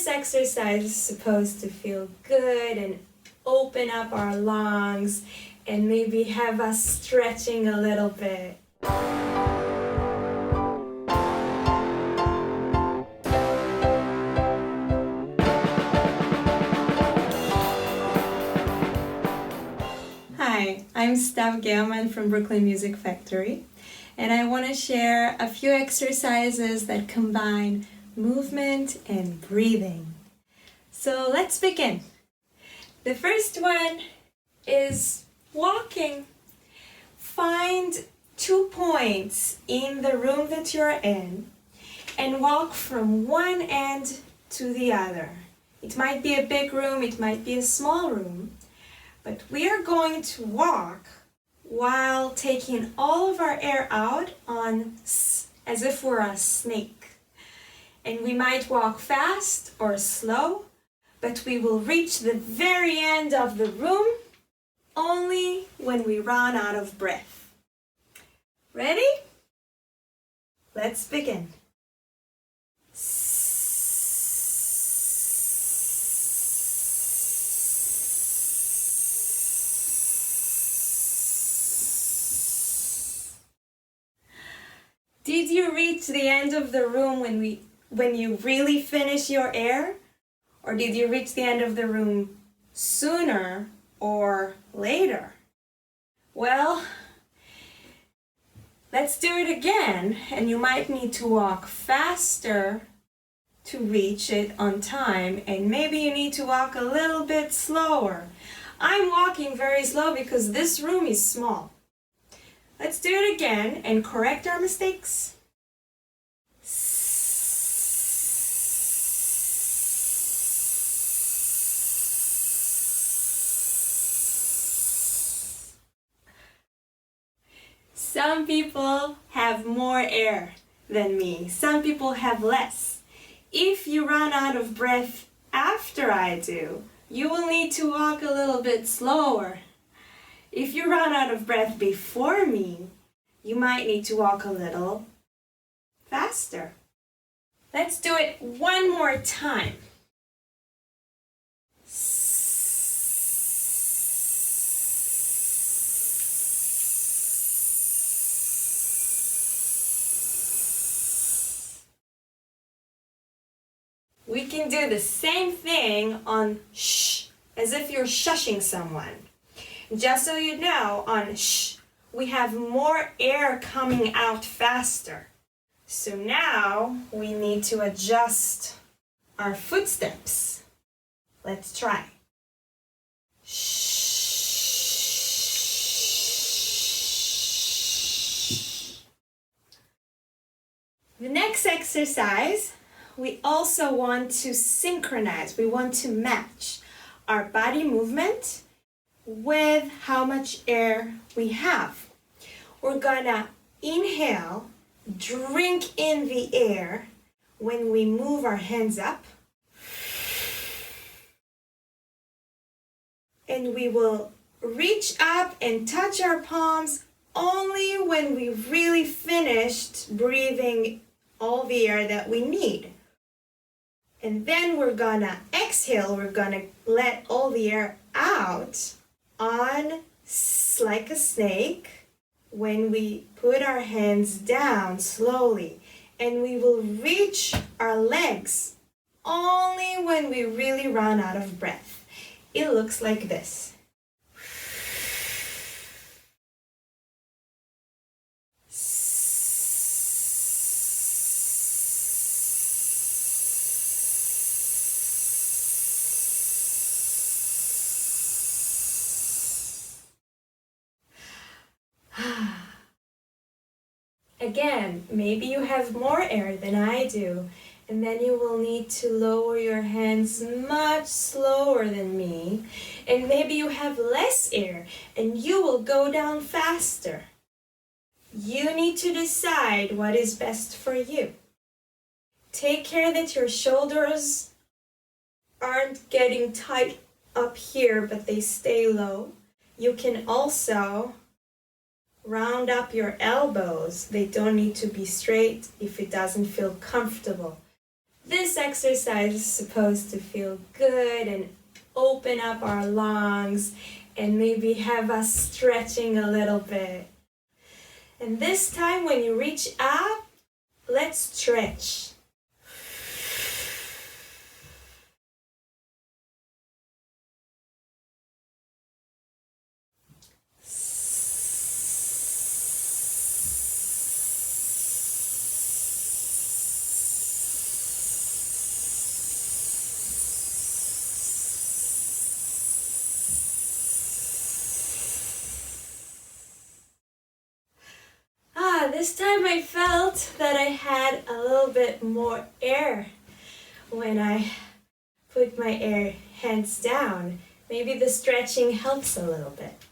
This exercise is supposed to feel good and open up our lungs and maybe have us stretching a little bit. Hi, I'm Stav from Brooklyn Music Factory, and I want to share a few exercises that combine movement and breathing. So let's begin. The first one is walking. Find 2 points in the room that you're in and walk from one end to the other. It might be a big room, it might be a small room, but we are going to walk while taking all of our air out as if we're a snake. And we might walk fast or slow, but we will reach the very end of the room only when we run out of breath. Ready? Let's begin. Did you reach the end of the room when you really finish your air? Or did you reach the end of the room sooner or later? Well, let's do it again, and you might need to walk faster to reach it on time, and maybe you need to walk a little bit slower. I'm walking very slow because this room is small. Let's do it again and correct our mistakes. Some people have more air than me. Some people have less. If you run out of breath after I do, you will need to walk a little bit slower. If you run out of breath before me, you might need to walk a little faster. Let's do it one more time. We can do the same thing on shh, as if you're shushing someone. Just so you know, on shh, we have more air coming out faster. So now we need to adjust our footsteps. Let's try. Shh. The next exercise, we also want to synchronize. We want to match our body movement with how much air we have. We're gonna inhale, drink in the air when we move our hands up. And we will reach up and touch our palms only when we've really finished breathing all the air that we need. And then we're gonna exhale, we're gonna let all the air out like a snake when we put our hands down slowly. And we will reach our legs only when we really run out of breath. It looks like this. Again, maybe you have more air than I do, and then you will need to lower your hands much slower than me. And maybe you have less air, and you will go down faster. You need to decide what is best for you. Take care that your shoulders aren't getting tight up here, but they stay low. You can also round up your elbows. They don't need to be straight if it doesn't feel comfortable. This exercise is supposed to feel good and open up our lungs and maybe have us stretching a little bit. And this time when you reach up, let's stretch. This time I felt that I had a little bit more air when I put my hands down. Maybe the stretching helps a little bit.